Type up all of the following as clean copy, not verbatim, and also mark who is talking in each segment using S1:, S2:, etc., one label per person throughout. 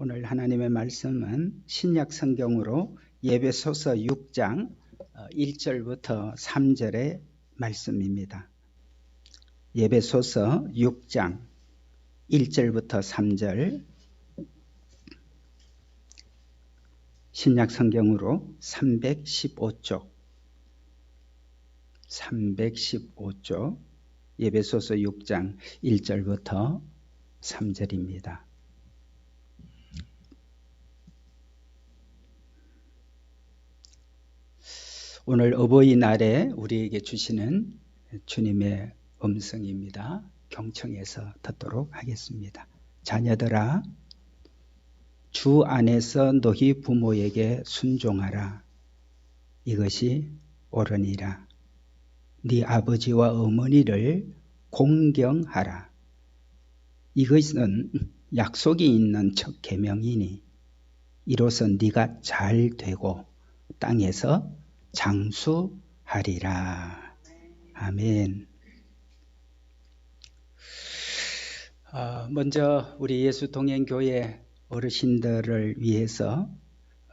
S1: 오늘 하나님의 말씀은 신약 성경으로 에베소서 6장 1절부터 3절의 말씀입니다. 에베소서 6장 1절부터 3절 신약 성경으로 315쪽 에베소서 6장 1절부터 3절입니다. 오늘 어버이날에 우리에게 주시는 주님의 음성입니다. 경청해서 듣도록 하겠습니다. 자녀들아, 주 안에서 너희 부모에게 순종하라. 이것이 옳으니라. 네 아버지와 어머니를 공경하라. 이것은 약속이 있는 첫 계명이니 이로써 네가 잘 되고 땅에서 장수하리라. 아멘. 먼저 우리 예수동행교회 어르신들을 위해서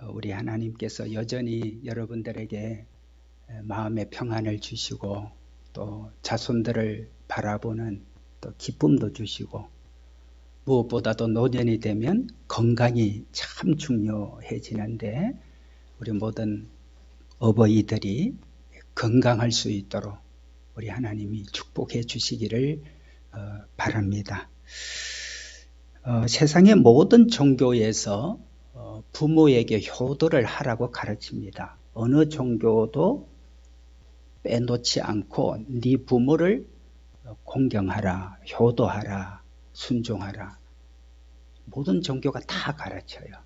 S1: 우리 하나님께서 여전히 여러분들에게 마음의 평안을 주시고 또 자손들을 바라보는 또 기쁨도 주시고 무엇보다도 노년이 되면 건강이 참 중요해지는데 우리 모든 어버이들이 건강할 수 있도록 우리 하나님이 축복해 주시기를 바랍니다. 세상의 모든 종교에서 부모에게 효도를 하라고 가르칩니다. 어느 종교도 빼놓지 않고 네 부모를 공경하라, 효도하라, 순종하라. 모든 종교가 다 가르쳐요.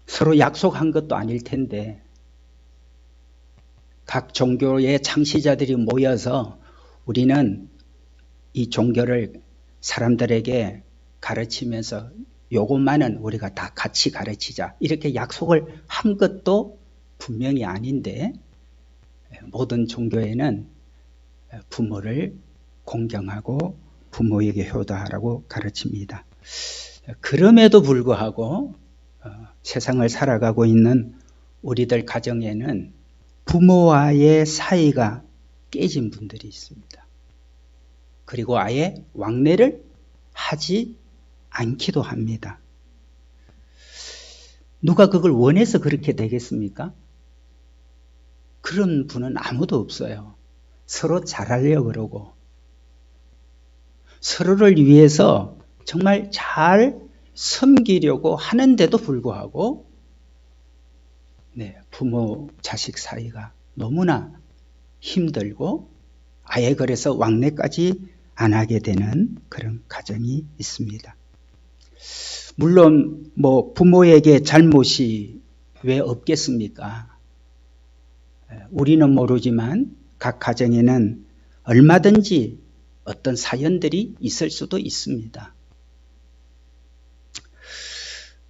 S1: 서로 약속한 것도 아닐 텐데 각 종교의 창시자들이 모여서 우리는 이 종교를 사람들에게 가르치면서 요것만은 우리가 다 같이 가르치자 이렇게 약속을 한 것도 분명히 아닌데 모든 종교에는 부모를 공경하고 부모에게 효도하라고 가르칩니다. 그럼에도 불구하고 세상을 살아가고 있는 우리들 가정에는 부모와의 사이가 깨진 분들이 있습니다. 그리고 아예 왕래를 하지 않기도 합니다. 누가 그걸 원해서 그렇게 되겠습니까? 그런 분은 아무도 없어요. 서로 잘하려고 그러고 서로를 위해서 정말 잘 섬기려고 하는데도 불구하고 부모 자식 사이가 너무나 힘들고 아예 그래서 왕래까지 안 하게 되는 그런 가정이 있습니다. 물론 부모에게 잘못이 왜 없겠습니까? 우리는 모르지만 각 가정에는 얼마든지 어떤 사연들이 있을 수도 있습니다.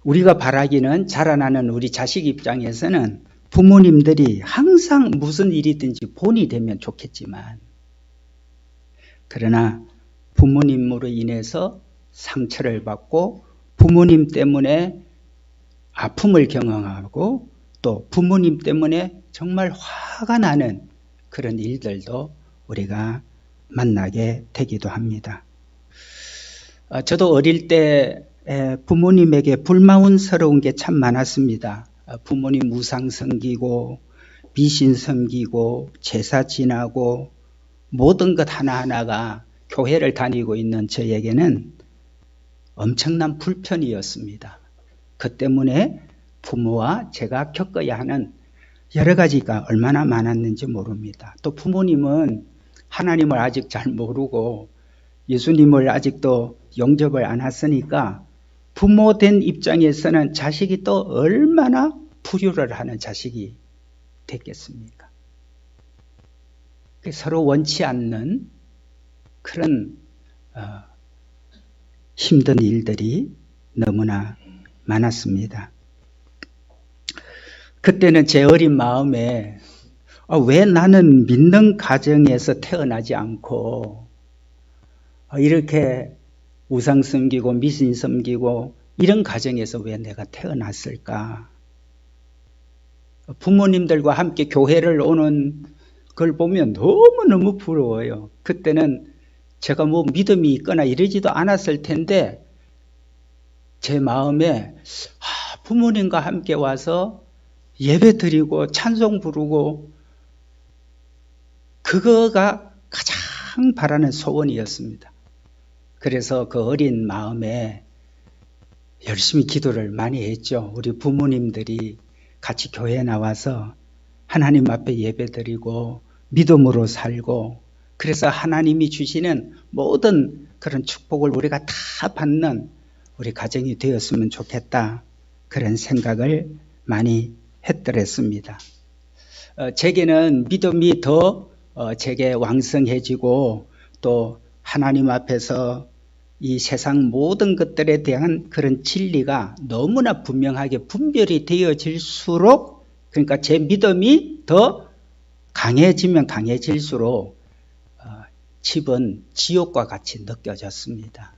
S1: 우리가 바라기는 자라나는 우리 자식 입장에서는 부모님들이 항상 무슨 일이든지 본이 되면 좋겠지만 그러나 부모님으로 인해서 상처를 받고 부모님 때문에 아픔을 경험하고 또 부모님 때문에 정말 화가 나는 그런 일들도 우리가 만나게 되기도 합니다. 저도 어릴 때 부모님에게 불만스러운 게 참 많았습니다. 부모님 우상 섬기고 미신 섬기고 제사 지나고 모든 것 하나하나가 교회를 다니고 있는 저에게는 엄청난 불편이었습니다. 그 때문에 부모와 제가 겪어야 하는 여러 가지가 얼마나 많았는지 모릅니다. 또 부모님은 하나님을 아직 잘 모르고 예수님을 아직도 영접을 안 했으니까 부모된 입장에서는 자식이 또 얼마나 불효를 하는 자식이 됐겠습니까? 서로 원치 않는 그런 힘든 일들이 너무나 많았습니다. 그때는 제 어린 마음에 왜 나는 믿는 가정에서 태어나지 않고 이렇게 우상 섬기고 미신 섬기고 이런 가정에서 왜 내가 태어났을까? 부모님들과 함께 교회를 오는 걸 보면 너무너무 부러워요. 그때는 제가 뭐 믿음이 있거나 이러지도 않았을 텐데 제 마음에 부모님과 함께 와서 예배 드리고 찬송 부르고 그거가 가장 바라는 소원이었습니다. 그래서 그 어린 마음에 열심히 기도를 많이 했죠. 우리 부모님들이 같이 교회에 나와서 하나님 앞에 예배드리고 믿음으로 살고 그래서 하나님이 주시는 모든 그런 축복을 우리가 다 받는 우리 가정이 되었으면 좋겠다. 그런 생각을 많이 했더랬습니다. 제게는 믿음이 더 제게 왕성해지고 또 하나님 앞에서 이 세상 모든 것들에 대한 그런 진리가 너무나 분명하게 분별이 되어질수록 그러니까 제 믿음이 더 강해지면 강해질수록 집은 지옥과 같이 느껴졌습니다.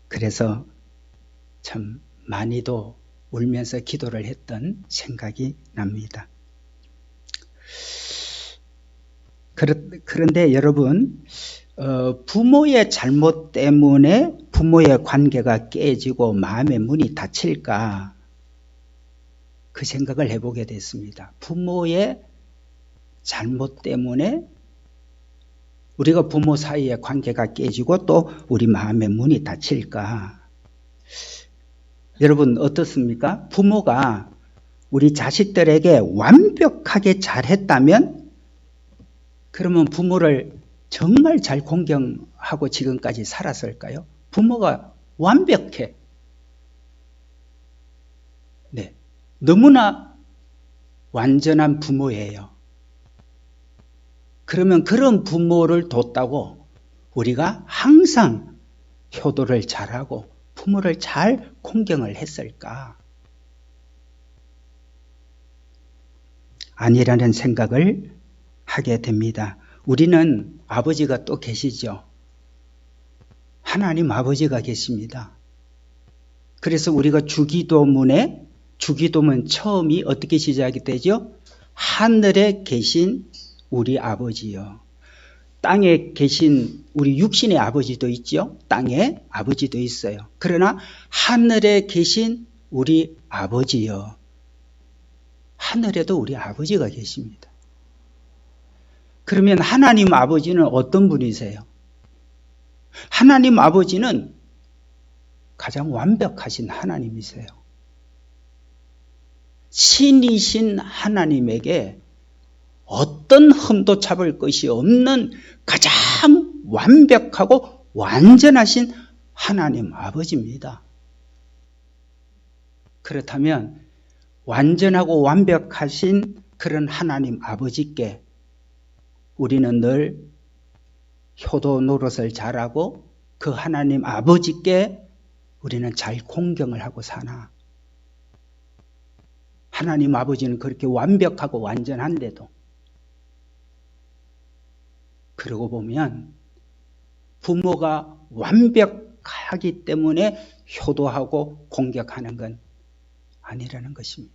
S1: 그래서 참 많이도 울면서 기도를 했던 생각이 납니다. 그런데 여러분 부모의 잘못 때문에 부모의 관계가 깨지고 마음의 문이 닫힐까 그 생각을 해보게 됐습니다. 부모의 잘못 때문에 우리가 부모 사이의 관계가 깨지고 또 우리 마음의 문이 닫힐까? 여러분 어떻습니까? 부모가 우리 자식들에게 완벽하게 잘했다면 그러면 부모를 정말 잘 공경하고 지금까지 살았을까요? 부모가 완벽해. 네, 너무나 완전한 부모예요. 그러면 그런 부모를 뒀다고 우리가 항상 효도를 잘하고 부모를 잘 공경을 했을까? 아니라는 생각을 하게 됩니다. 우리는 아버지가 또 계시죠. 하나님 아버지가 계십니다. 그래서 우리가 주기도문에 주기도문 처음이 어떻게 시작이 되죠? 하늘에 계신 우리 아버지요. 땅에 계신 우리 육신의 아버지도 있죠. 땅에 아버지도 있어요. 그러나 하늘에 계신 우리 아버지요. 하늘에도 우리 아버지가 계십니다. 그러면 하나님 아버지는 어떤 분이세요? 하나님 아버지는 가장 완벽하신 하나님이세요. 신이신 하나님에게 어떤 흠도 잡을 것이 없는 가장 완벽하고 완전하신 하나님 아버지입니다. 그렇다면 완전하고 완벽하신 그런 하나님 아버지께 우리는 늘 효도 노릇을 잘하고 그 하나님 아버지께 우리는 잘 공경을 하고 사나? 하나님 아버지는 그렇게 완벽하고 완전한데도 그러고 보면 부모가 완벽하기 때문에 효도하고 공격하는 건 아니라는 것입니다.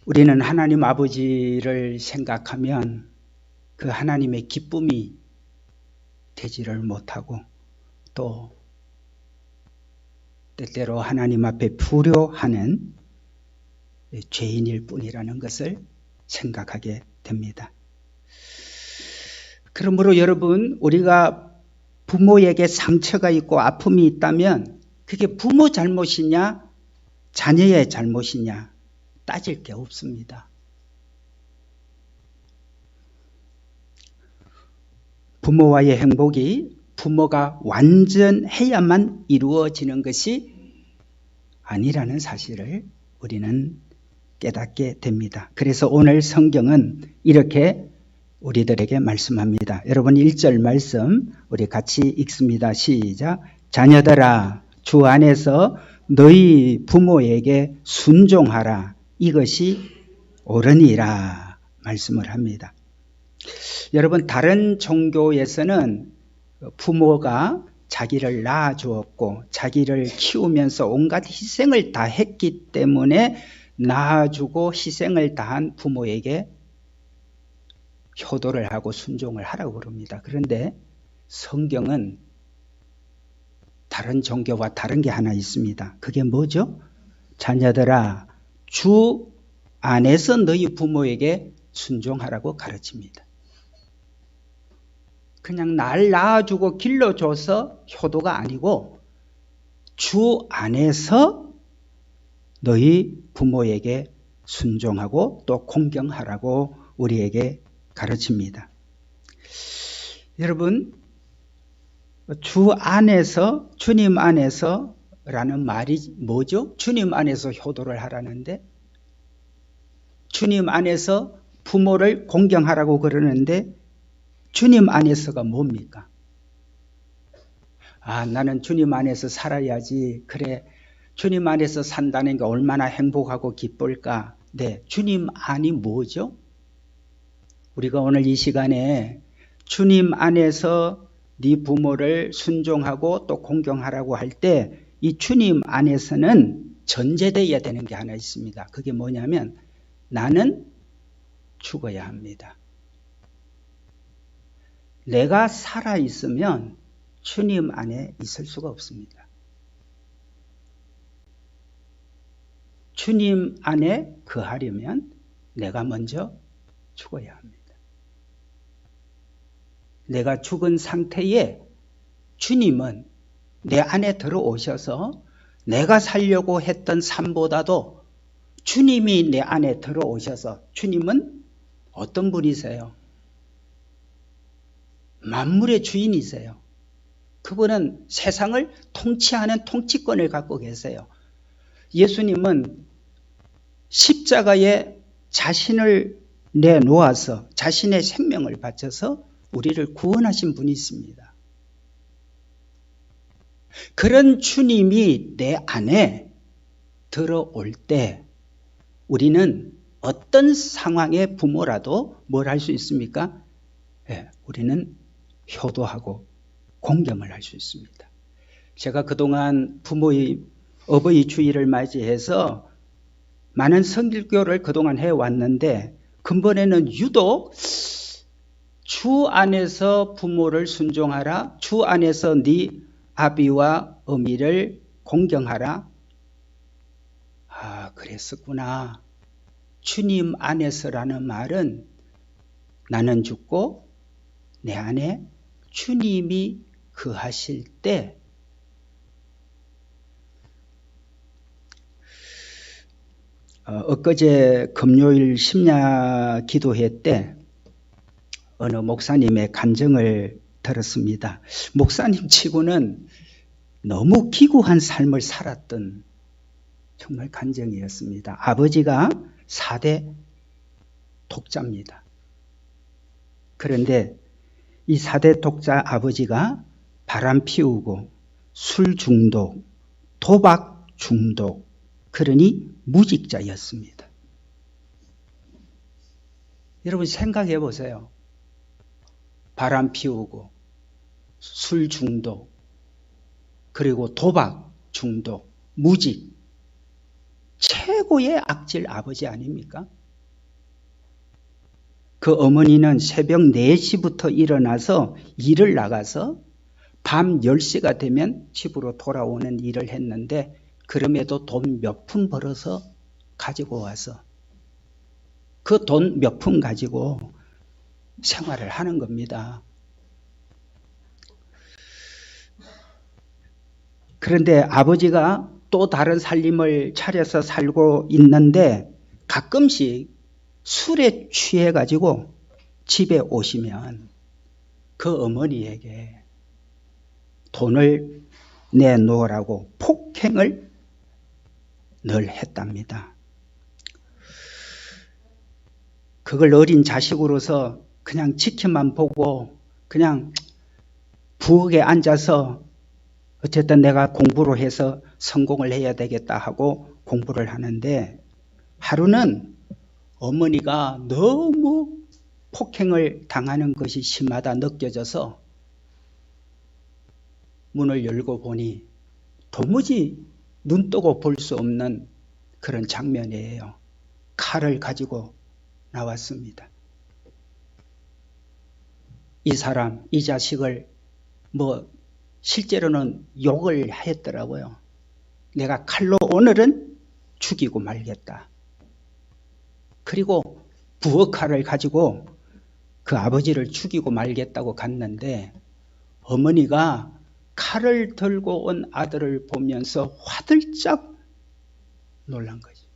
S1: 우리는 하나님 아버지를 생각하면 그 하나님의 기쁨이 되지를 못하고 또 때때로 하나님 앞에 불효하는 죄인일 뿐이라는 것을 생각하게 됩니다. 그러므로 여러분 우리가 부모에게 상처가 있고 아픔이 있다면 그게 부모 잘못이냐 자녀의 잘못이냐 따질 게 없습니다. 부모와의 행복이 부모가 완전해야만 이루어지는 것이 아니라는 사실을 우리는 깨닫게 됩니다. 그래서 오늘 성경은 이렇게 우리들에게 말씀합니다. 여러분 1절 말씀 우리 같이 읽습니다. 시작. 자녀들아 주 안에서 너희 부모에게 순종하라. 이것이 옳으니라 말씀을 합니다. 여러분, 다른 종교에서는 부모가 자기를 낳아주었고 자기를 키우면서 온갖 희생을 다 했기 때문에 낳아주고 희생을 다한 부모에게 효도를 하고 순종을 하라고 그럽니다. 그런데 성경은 다른 종교와 다른 게 하나 있습니다. 그게 뭐죠? 자녀들아, 주 안에서 너희 부모에게 순종하라고 가르칩니다. 그냥 날 낳아주고 길러줘서 효도가 아니고 주 안에서 너희 부모에게 순종하고 또 공경하라고 우리에게 가르칩니다. 여러분, 주 안에서, 주님 안에서 라는 말이 뭐죠? 주님 안에서 효도를 하라는데, 주님 안에서 부모를 공경하라고 그러는데 주님 안에서가 뭡니까? 나는 주님 안에서 살아야지. 그래, 주님 안에서 산다는 게 얼마나 행복하고 기쁠까? 네, 주님 안이 뭐죠? 우리가 오늘 이 시간에 주님 안에서 네 부모를 순종하고 또 공경하라고 할 때 이 주님 안에서는 전제되어야 되는 게 하나 있습니다. 그게 뭐냐면 나는 죽어야 합니다. 내가 살아있으면 주님 안에 있을 수가 없습니다. 주님 안에 거하려면 내가 먼저 죽어야 합니다. 내가 죽은 상태에 주님은 내 안에 들어오셔서 내가 살려고 했던 삶보다도 주님이 내 안에 들어오셔서, 주님은 어떤 분이세요? 만물의 주인이세요. 그분은 세상을 통치하는 통치권을 갖고 계세요. 예수님은 십자가에 자신을 내놓아서 자신의 생명을 바쳐서 우리를 구원하신 분이 있습니다. 그런 주님이 내 안에 들어올 때 우리는 어떤 상황의 부모라도 뭘 할 수 있습니까? 우리는 효도하고 공경을 할 수 있습니다. 제가 그동안 어버이 주일을 맞이해서 많은 성길교를 그동안 해왔는데 근본에는 유독 주 안에서 부모를 순종하라, 주 안에서 네 아비와 어미를 공경하라. 그랬었구나. 주님 안에서라는 말은 나는 죽고 내 안에 주님이 거하실 때 엊그제 금요일 심야 기도회 때 어느 목사님의 간증을 들었습니다. 목사님 치고는 너무 기구한 삶을 살았던 정말 간증이었습니다. 아버지가 4대 독자입니다. 그런데 이 4대 독자 아버지가 바람 피우고 술 중독, 도박 중독, 그러니 무직자였습니다. 여러분 생각해 보세요. 바람 피우고 술 중독, 그리고 도박 중독, 무직, 최고의 악질 아버지 아닙니까? 그 어머니는 새벽 4시부터 일어나서 일을 나가서 밤 10시가 되면 집으로 돌아오는 일을 했는데 그럼에도 돈 몇 푼 벌어서 가지고 와서 그 돈 몇 푼 가지고 생활을 하는 겁니다. 그런데 아버지가 또 다른 살림을 차려서 살고 있는데 가끔씩 술에 취해가지고 집에 오시면 그 어머니에게 돈을 내놓으라고 폭행을 늘 했답니다. 그걸 어린 자식으로서 그냥 지켜만 보고 그냥 부엌에 앉아서 어쨌든 내가 공부를 해서 성공을 해야 되겠다 하고 공부를 하는데 하루는 어머니가 너무 폭행을 당하는 것이 심하다 느껴져서 문을 열고 보니 도무지 눈 뜨고 볼 수 없는 그런 장면이에요. 칼을 가지고 나왔습니다. 이 사람, 이 자식을 실제로는 욕을 했더라고요. 내가 칼로 오늘은 죽이고 말겠다. 그리고 부엌칼을 가지고 그 아버지를 죽이고 말겠다고 갔는데 어머니가 칼을 들고 온 아들을 보면서 화들짝 놀란 거죠.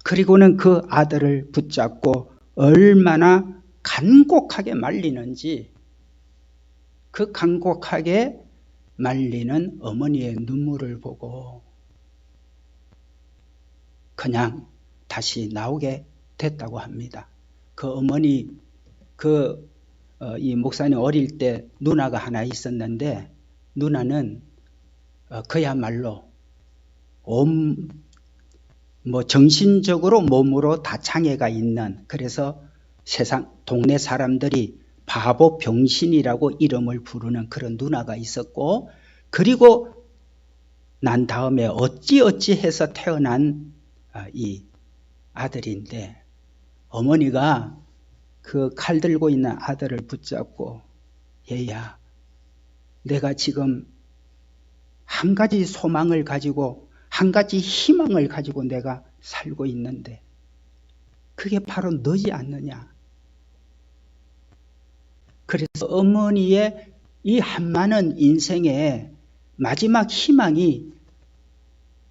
S1: 그리고는 그 아들을 붙잡고 얼마나 간곡하게 말리는지, 그 간곡하게 말리는 어머니의 눈물을 보고 그냥 다시 나오게 됐다고 합니다. 그 어머니, 이 목사님 어릴 때 누나가 하나 있었는데, 누나는 그야말로 정신적으로 몸으로 다 장애가 있는, 그래서 동네 사람들이 바보 병신이라고 이름을 부르는 그런 누나가 있었고, 그리고 난 다음에 어찌해서 태어난 이 아들인데, 어머니가 그 칼 들고 있는 아들을 붙잡고, 얘야, 내가 지금 한 가지 소망을 가지고, 한 가지 희망을 가지고 내가 살고 있는데 그게 바로 너지 않느냐. 그래서 어머니의 이 한많은 인생의 마지막 희망이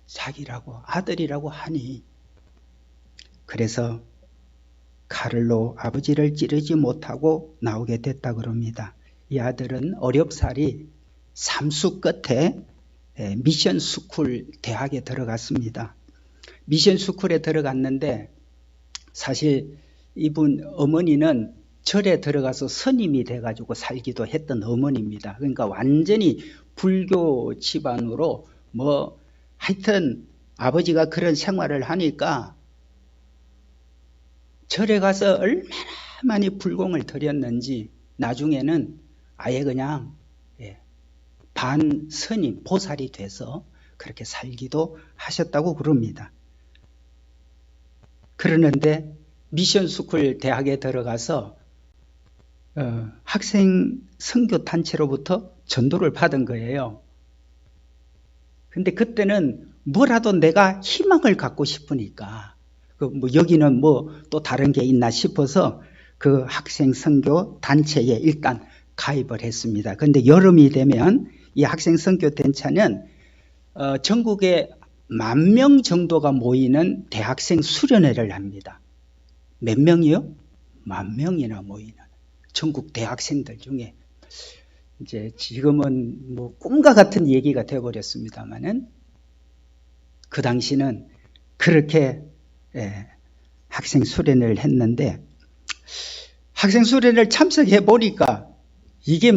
S1: 자기라고, 아들이라고 하니, 그래서 칼로 아버지를 찌르지 못하고 나오게 됐다 그럽니다. 이 아들은 어렵사리 삼수 끝에 미션 스쿨 대학에 들어갔습니다. 미션 스쿨에 들어갔는데 사실 이분 어머니는 절에 들어가서 스님이 돼가지고 살기도 했던 어머니입니다. 그러니까 완전히 불교 집안으로 하여튼 아버지가 그런 생활을 하니까 절에 가서 얼마나 많이 불공을 드렸는지 나중에는 아예 그냥 반스님, 보살이 돼서 그렇게 살기도 하셨다고 그럽니다. 그러는데 미션스쿨 대학에 들어가서 학생 선교 단체로부터 전도를 받은 거예요. 근데 그때는 뭐라도 내가 희망을 갖고 싶으니까 여기는 또 다른 게 있나 싶어서 그 학생 선교 단체에 일단 가입을 했습니다. 근데 여름이 되면 이 학생 선교 단체는 전국에 10,000명 정도가 모이는 대학생 수련회를 합니다. 몇 명이요? 10,000명이나 모이는 전국 대학생들 중에, 이제 지금은 꿈과 같은 얘기가 되어버렸습니다만은 그 당시는 그렇게 학생 수련회를 했는데, 학생 수련회를 참석해 보니까 이게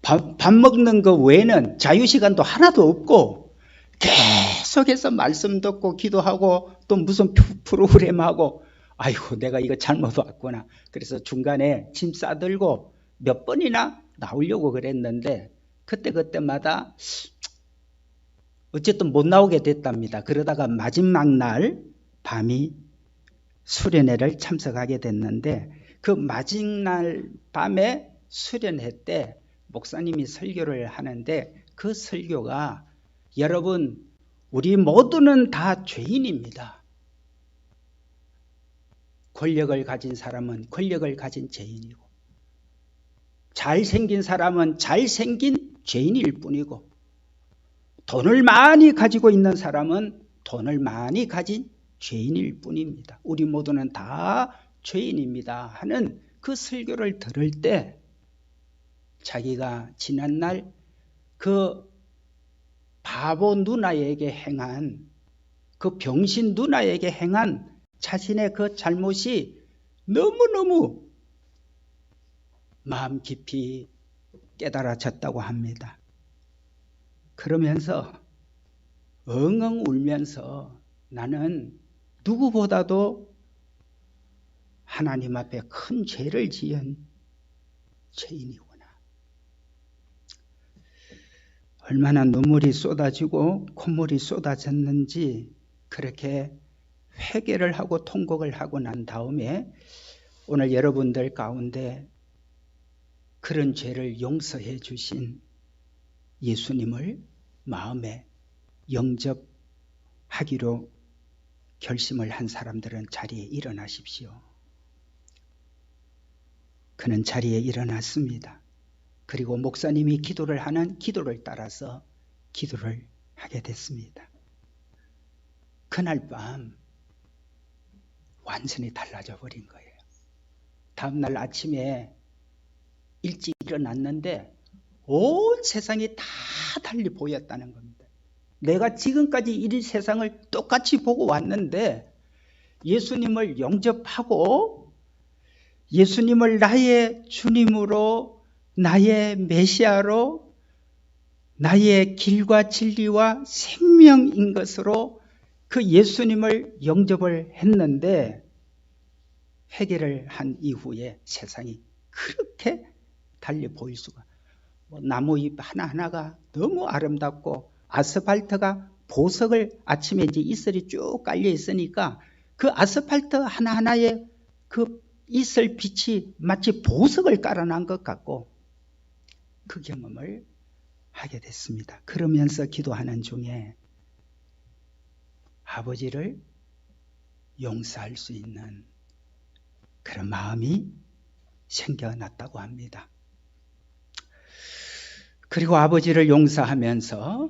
S1: 밥 먹는 거 외에는 자유시간도 하나도 없고 계속해서 말씀 듣고 기도하고 또 무슨 프로그램하고, 아이고 내가 이거 잘못 왔구나. 그래서 중간에 짐 싸들고 몇 번이나 나오려고 그랬는데 그때마다 어쨌든 못 나오게 됐답니다. 그러다가 마지막 날 밤이 수련회를 참석하게 됐는데, 그 마지막 날 밤에 수련회 때 목사님이 설교를 하는데, 그 설교가 여러분, 우리 모두는 다 죄인입니다. 권력을 가진 사람은 권력을 가진 죄인이고, 잘생긴 사람은 잘생긴 죄인일 뿐이고, 돈을 많이 가지고 있는 사람은 돈을 많이 가진 죄인일 뿐입니다. 우리 모두는 다 죄인입니다 하는 그 설교를 들을 때 자기가 지난날 그 바보 누나에게 행한, 그 병신 누나에게 행한 자신의 그 잘못이 너무너무 마음 깊이 깨달아졌다고 합니다. 그러면서 엉엉 울면서 나는 누구보다도 하나님 앞에 큰 죄를 지은 죄인이구나. 얼마나 눈물이 쏟아지고 콧물이 쏟아졌는지 그렇게 회개를 하고 통곡을 하고 난 다음에 오늘 여러분들 가운데 그런 죄를 용서해 주신 예수님을 마음에 영접하기로 결심을 한 사람들은 자리에 일어나십시오. 그는 자리에 일어났습니다. 그리고 목사님이 기도를 하는 기도를 따라서 기도를 하게 됐습니다. 그날 밤 완전히 달라져 버린 거예요. 다음날 아침에 일찍 일어났는데 온 세상이 다 달리 보였다는 겁니다. 내가 지금까지 이 세상을 똑같이 보고 왔는데 예수님을 영접하고 예수님을 나의 주님으로 나의 메시아로 나의 길과 진리와 생명인 것으로 그 예수님을 영접을 했는데 회개를 한 이후에 세상이 그렇게 달리 보일 수가. 나무잎 하나하나가 너무 아름답고 아스팔트가 보석을 아침에 이제 이슬이 쭉 깔려 있으니까 그 아스팔트 하나하나에 그 이슬 빛이 마치 보석을 깔아놓은 것 같고 그 경험을 하게 됐습니다. 그러면서 기도하는 중에 아버지를 용서할 수 있는 그런 마음이 생겨났다고 합니다. 그리고 아버지를 용서하면서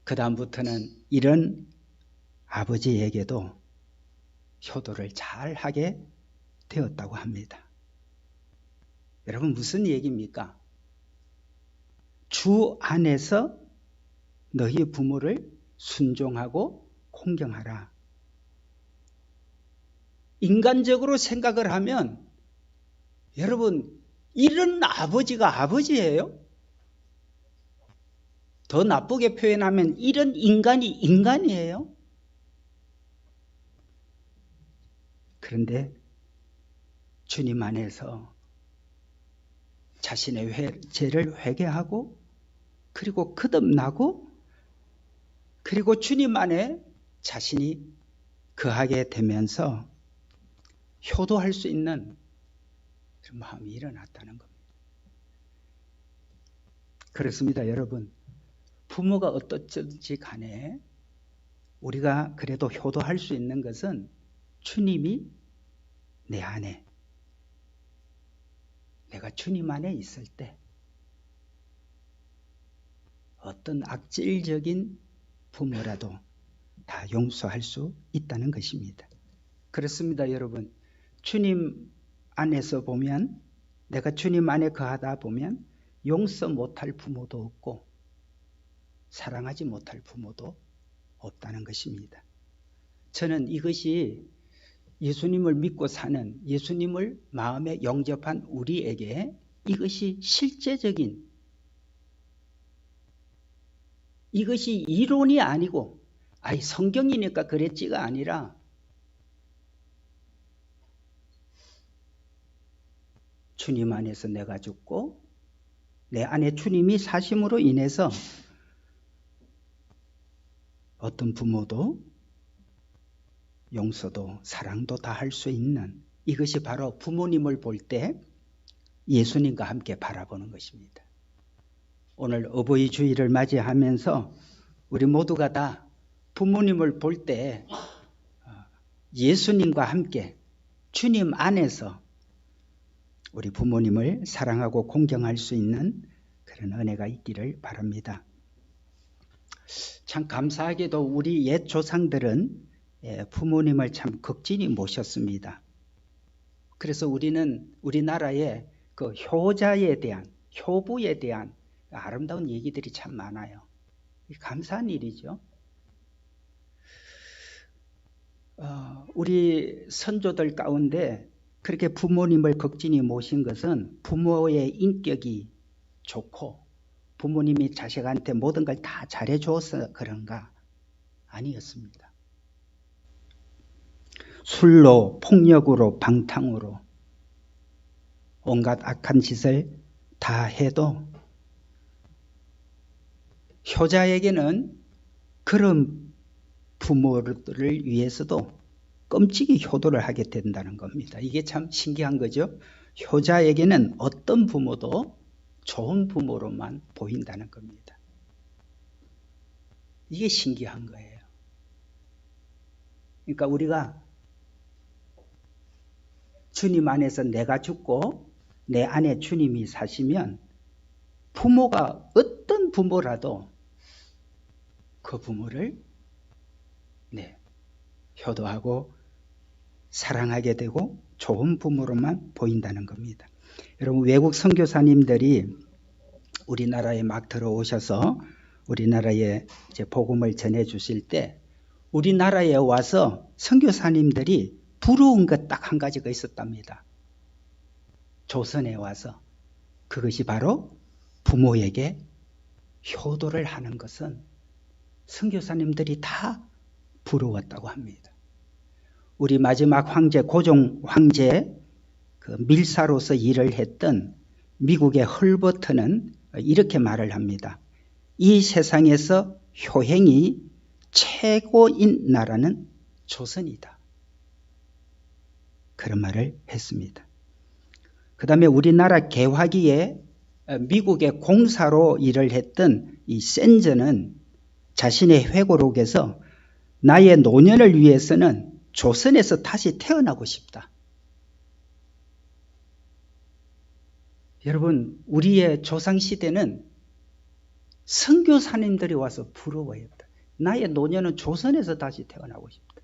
S1: 그 다음부터는 이런 아버지에게도 효도를 잘 하게 되었다고 합니다. 여러분 무슨 얘기입니까? 주 안에서 너희 부모를 순종하고 공경하라. 인간적으로 생각을 하면 여러분 이런 아버지가 아버지예요? 더 나쁘게 표현하면 이런 인간이 인간이에요? 그런데 주님 안에서 자신의 죄를 회개하고 그리고 거듭나고 그리고 주님 안에 자신이 거하게 되면서 효도할 수 있는 그런 마음이 일어났다는 겁니다. 그렇습니다, 여러분. 부모가 어떻든지 간에 우리가 그래도 효도할 수 있는 것은 주님이 내 안에, 내가 주님 안에 있을 때 어떤 악질적인 부모라도 다 용서할 수 있다는 것입니다. 그렇습니다, 여러분. 주님 안에서 보면, 내가 주님 안에 거하다 보면 용서 못할 부모도 없고 사랑하지 못할 부모도 없다는 것입니다. 저는 이것이 예수님을 믿고 사는, 예수님을 마음에 영접한 우리에게 이것이 실제적인, 이것이 이론이 아니고 성경이니까 그랬지가 아니라 주님 안에서 내가 죽고 내 안에 주님이 사심으로 인해서 어떤 부모도 용서도 사랑도 다 할 수 있는, 이것이 바로 부모님을 볼 때 예수님과 함께 바라보는 것입니다. 오늘 어버이 주일을 맞이하면서 우리 모두가 다 부모님을 볼 때 예수님과 함께 주님 안에서 우리 부모님을 사랑하고 공경할 수 있는 그런 은혜가 있기를 바랍니다. 참 감사하게도 우리 옛 조상들은 부모님을 참 극진히 모셨습니다. 그래서 우리는 우리나라에 그 효자에 대한, 효부에 대한 아름다운 얘기들이 참 많아요. 감사한 일이죠. 우리 선조들 가운데 그렇게 부모님을 극진히 모신 것은 부모의 인격이 좋고 부모님이 자식한테 모든 걸 다 잘해줘서 그런가? 아니었습니다. 술로, 폭력으로, 방탕으로 온갖 악한 짓을 다 해도 효자에게는 그런 부모들을 위해서도 끔찍이 효도를 하게 된다는 겁니다. 이게 참 신기한 거죠. 효자에게는 어떤 부모도 좋은 부모로만 보인다는 겁니다. 이게 신기한 거예요. 그러니까 우리가 주님 안에서 내가 죽고 내 안에 주님이 사시면 부모가 어떤 부모라도 그 부모를 효도하고 사랑하게 되고 좋은 부모로만 보인다는 겁니다. 여러분, 외국 선교사님들이 우리나라에 막 들어오셔서 우리나라에 이제 복음을 전해 주실 때 우리나라에 와서 선교사님들이 부러운 것 딱 한 가지가 있었답니다. 조선에 와서 그것이 바로 부모에게 효도를 하는 것은 선교사님들이 다 부러웠다고 합니다. 우리 마지막 황제 고종 황제 그 밀사로서 일을 했던 미국의 헐버트는 이렇게 말을 합니다. 이 세상에서 효행이 최고인 나라는 조선이다. 그런 말을 했습니다. 그 다음에 우리나라 개화기에 미국의 공사로 일을 했던 이 센저는 자신의 회고록에서 나의 노년을 위해서는 조선에서 다시 태어나고 싶다. 여러분, 우리의 조상시대는 선교사님들이 와서 부러워했다. 나의 노년은 조선에서 다시 태어나고 싶다.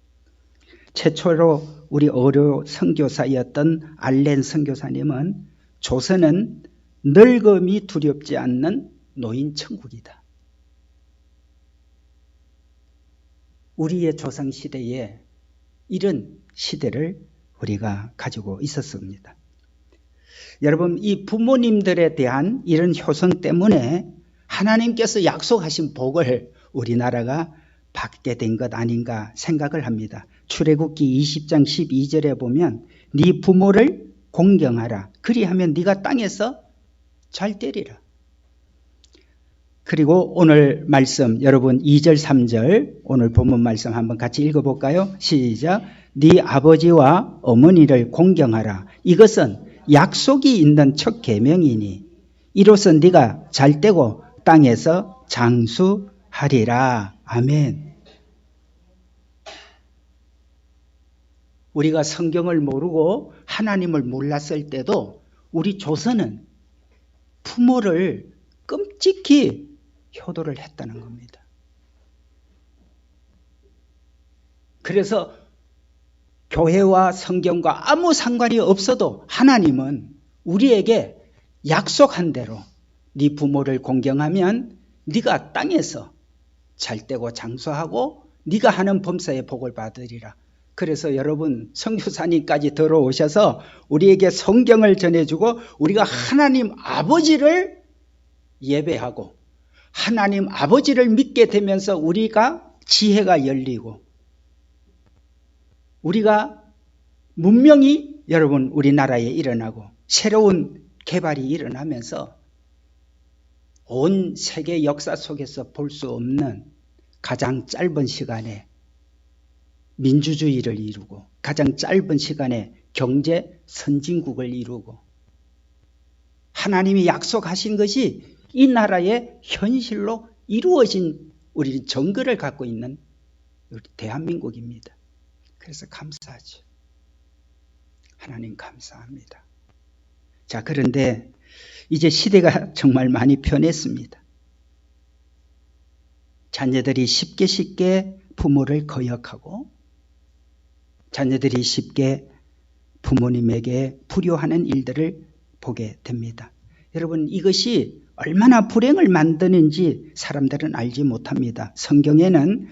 S1: 최초로 우리 어려 선교사였던 알렌 선교사님은 조선은 늙음이 두렵지 않는 노인 천국이다. 우리의 조상시대에 이런 시대를 우리가 가지고 있었습니다. 여러분, 이 부모님들에 대한 이런 효성 때문에 하나님께서 약속하신 복을 우리나라가 받게 된 것 아닌가 생각을 합니다. 출애굽기 20장 12절에 보면 네 부모를 공경하라. 그리하면 네가 땅에서 잘 되리라. 그리고 오늘 말씀 여러분 2절 3절 오늘 본문 말씀 한번 같이 읽어볼까요? 시작. 네 아버지와 어머니를 공경하라. 이것은 약속이 있는 첫 계명이니 이로써 네가 잘되고 땅에서 장수하리라. 아멘. 우리가 성경을 모르고 하나님을 몰랐을 때도 우리 조선은 부모를 끔찍히 효도를 했다는 겁니다. 그래서 교회와 성경과 아무 상관이 없어도 하나님은 우리에게 약속한 대로 네 부모를 공경하면 네가 땅에서 잘되고 장수하고 네가 하는 범사의 복을 받으리라. 그래서 여러분 선교사님까지 들어오셔서 우리에게 성경을 전해주고 우리가 하나님 아버지를 예배하고 하나님 아버지를 믿게 되면서 우리가 지혜가 열리고 우리가 문명이 여러분 우리나라에 일어나고 새로운 개발이 일어나면서 온 세계 역사 속에서 볼 수 없는 가장 짧은 시간에 민주주의를 이루고 가장 짧은 시간에 경제 선진국을 이루고 하나님이 약속하신 것이 이 나라의 현실로 이루어진 우리 정글을 갖고 있는 우리 대한민국입니다. 그래서 감사하죠. 하나님 감사합니다. 자, 그런데 이제 시대가 정말 많이 변했습니다. 자녀들이 쉽게 부모를 거역하고 자녀들이 쉽게 부모님에게 불효하는 일들을 보게 됩니다. 여러분, 이것이 얼마나 불행을 만드는지 사람들은 알지 못합니다. 성경에는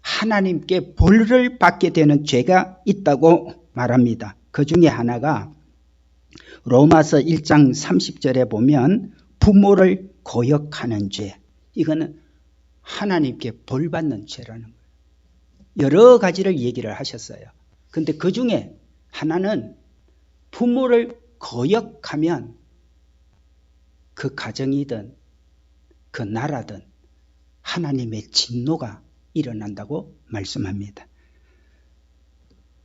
S1: 하나님께 벌을 받게 되는 죄가 있다고 말합니다. 그 중에 하나가 로마서 1장 30절에 보면 부모를 거역하는 죄. 이거는 하나님께 벌 받는 죄라는 거예요. 여러 가지를 얘기를 하셨어요. 근데 그 중에 하나는 부모를 거역하면 그 가정이든 그 나라든 하나님의 진노가 일어난다고 말씀합니다.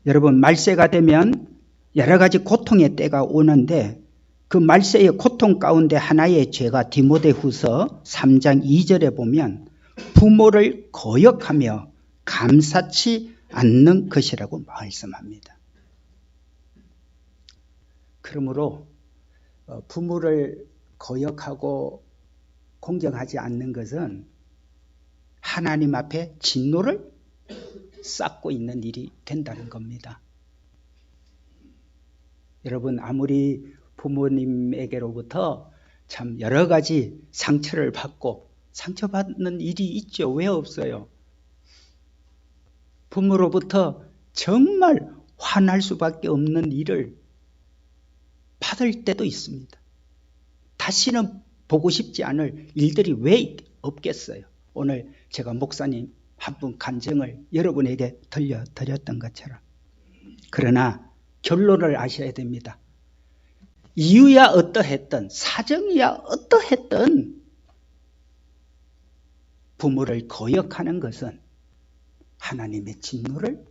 S1: 여러분, 말세가 되면 여러 가지 고통의 때가 오는데 그 말세의 고통 가운데 하나의 죄가 디모데후서 3장 2절에 보면 부모를 거역하며 감사치 않는 것이라고 말씀합니다. 그러므로 부모를 거역하고 공경하지 않는 것은 하나님 앞에 진노를 쌓고 있는 일이 된다는 겁니다. 여러분, 아무리 부모님에게로부터 참 여러 가지 상처를 받고 상처받는 일이 있죠. 왜 없어요? 부모로부터 정말 화날 수밖에 없는 일을 받을 때도 있습니다. 다시는 보고 싶지 않을 일들이 왜 없겠어요? 오늘 제가 목사님 한 분 간증을 여러분에게 들려드렸던 것처럼. 그러나 결론을 아셔야 됩니다. 이유야 어떠했든 사정이야 어떠했든 부모를 거역하는 것은 하나님의 진노를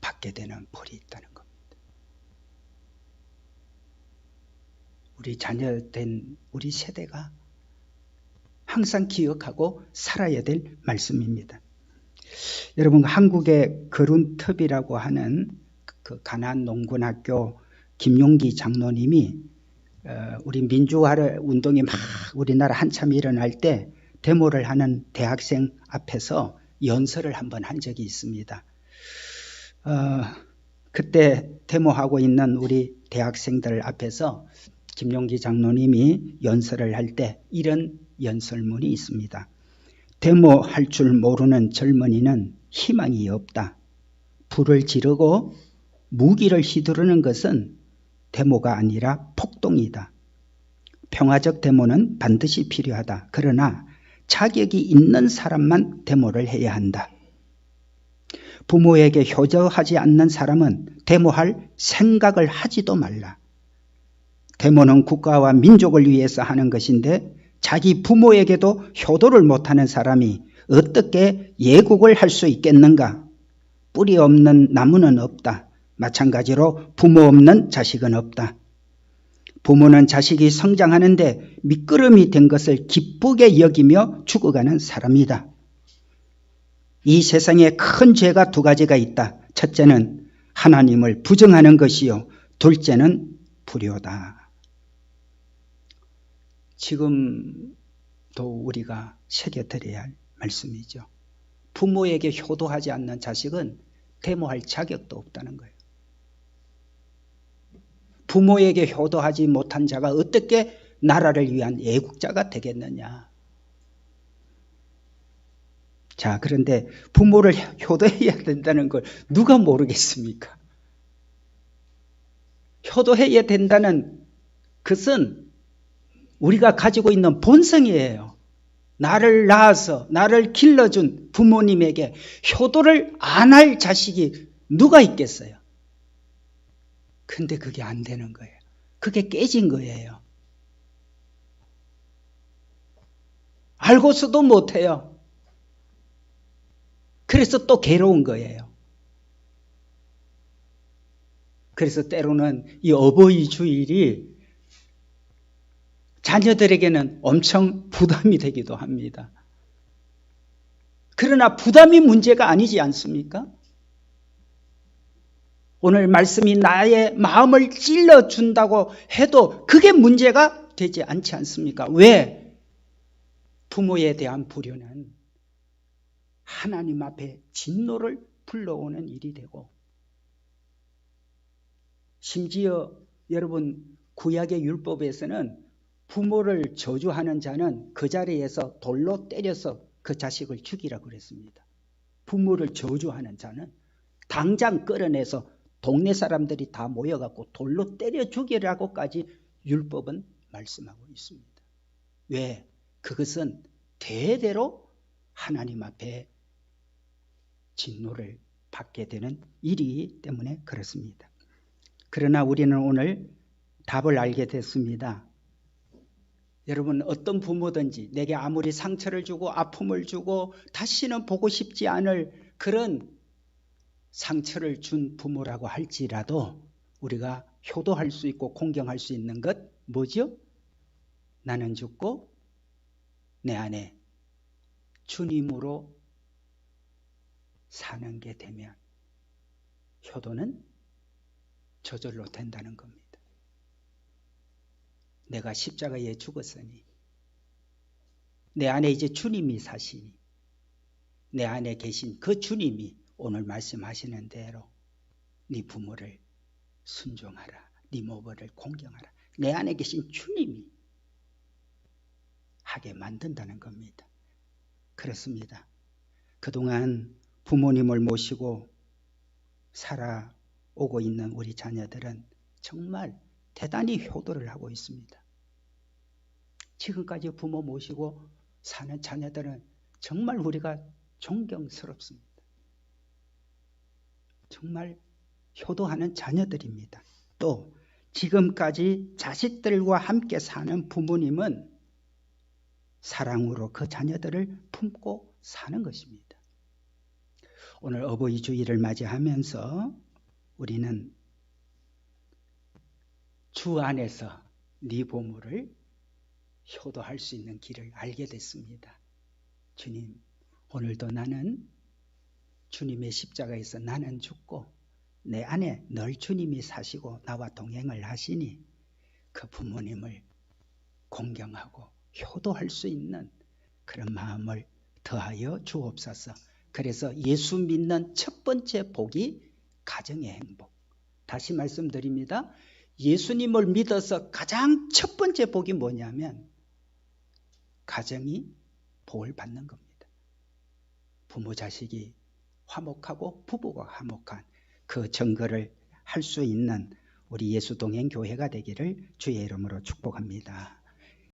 S1: 받게 되는 벌이 있다는 겁니다. 우리 자녀된 우리 세대가 항상 기억하고 살아야 될 말씀입니다. 여러분, 한국의 거룬톱이라고 하는 그 가나안 농군학교 김용기 장로님이 우리 민주화 운동이 막 우리나라 한참 일어날 때 데모를 하는 대학생 앞에서 연설을 한번 한 적이 있습니다. 그때 데모하고 있는 우리 대학생들 앞에서 김용기 장로님이 연설을 할 때 이런 연설문이 있습니다. 데모할 줄 모르는 젊은이는 희망이 없다. 불을 지르고 무기를 휘두르는 것은 데모가 아니라 폭동이다. 평화적 데모는 반드시 필요하다. 그러나 자격이 있는 사람만 데모를 해야 한다. 부모에게 효저하지 않는 사람은 데모할 생각을 하지도 말라. 데모는 국가와 민족을 위해서 하는 것인데 자기 부모에게도 효도를 못하는 사람이 어떻게 예국을 할 수 있겠는가? 뿌리 없는 나무는 없다. 마찬가지로 부모 없는 자식은 없다. 부모는 자식이 성장하는데 미끄럼이 된 것을 기쁘게 여기며 죽어가는 사람이다. 이 세상에 큰 죄가 두 가지가 있다. 첫째는 하나님을 부정하는 것이요. 둘째는 불효다. 지금도 우리가 새겨드려야 할 말씀이죠. 부모에게 효도하지 않는 자식은 데모할 자격도 없다는 거예요. 부모에게 효도하지 못한 자가 어떻게 나라를 위한 애국자가 되겠느냐. 자, 그런데 부모를 효도해야 된다는 걸 누가 모르겠습니까? 효도해야 된다는 것은 우리가 가지고 있는 본성이에요. 나를 낳아서 나를 길러준 부모님에게 효도를 안 할 자식이 누가 있겠어요? 근데 그게 안 되는 거예요. 그게 깨진 거예요. 알고서도 못해요. 그래서 또 괴로운 거예요. 그래서 때로는 이 어버이 주일이 자녀들에게는 엄청 부담이 되기도 합니다. 그러나 부담이 문제가 아니지 않습니까? 오늘 말씀이 나의 마음을 찔러준다고 해도 그게 문제가 되지 않지 않습니까? 왜? 부모에 대한 불효는 하나님 앞에 진노를 불러오는 일이 되고, 심지어 여러분 구약의 율법에서는 부모를 저주하는 자는 그 자리에서 돌로 때려서 그 자식을 죽이라고 그랬습니다. 부모를 저주하는 자는 당장 끌어내서 동네 사람들이 다 모여갖고 돌로 때려 죽이라고까지 율법은 말씀하고 있습니다. 왜? 그것은 대대로 하나님 앞에 진노를 받게 되는 일이기 때문에 그렇습니다. 그러나 우리는 오늘 답을 알게 됐습니다. 여러분, 어떤 부모든지 내게 아무리 상처를 주고 아픔을 주고 다시는 보고 싶지 않을 그런 상처를 준 부모라고 할지라도 우리가 효도할 수 있고 공경할 수 있는 것 뭐죠? 나는 죽고 내 안에 주님으로 사는 게 되면 효도는 저절로 된다는 겁니다. 내가 십자가에 죽었으니 내 안에 이제 주님이 사시니 내 안에 계신 그 주님이 오늘 말씀하시는 대로 네 부모를 순종하라, 네 모범을 공경하라. 내 안에 계신 주님이 하게 만든다는 겁니다. 그렇습니다. 그동안 부모님을 모시고 살아오고 있는 우리 자녀들은 정말 대단히 효도를 하고 있습니다. 지금까지 부모 모시고 사는 자녀들은 정말 우리가 존경스럽습니다. 정말 효도하는 자녀들입니다. 또 지금까지 자식들과 함께 사는 부모님은 사랑으로 그 자녀들을 품고 사는 것입니다. 오늘 어버이 주일을 맞이하면서 우리는 주 안에서 네 보물을 효도할 수 있는 길을 알게 됐습니다. 주님, 오늘도 나는 주님의 십자가에서 나는 죽고 내 안에 늘 주님이 사시고 나와 동행을 하시니 그 부모님을 공경하고 효도할 수 있는 그런 마음을 더하여 주옵소서. 그래서 예수 믿는 첫 번째 복이 가정의 행복. 다시 말씀드립니다. 예수님을 믿어서 가장 첫 번째 복이 뭐냐면 가정이 복을 받는 겁니다. 부모 자식이 화목하고 부부가 화목한 그 증거를 할 수 있는 우리 예수동행 교회가 되기를 주의 이름으로 축복합니다.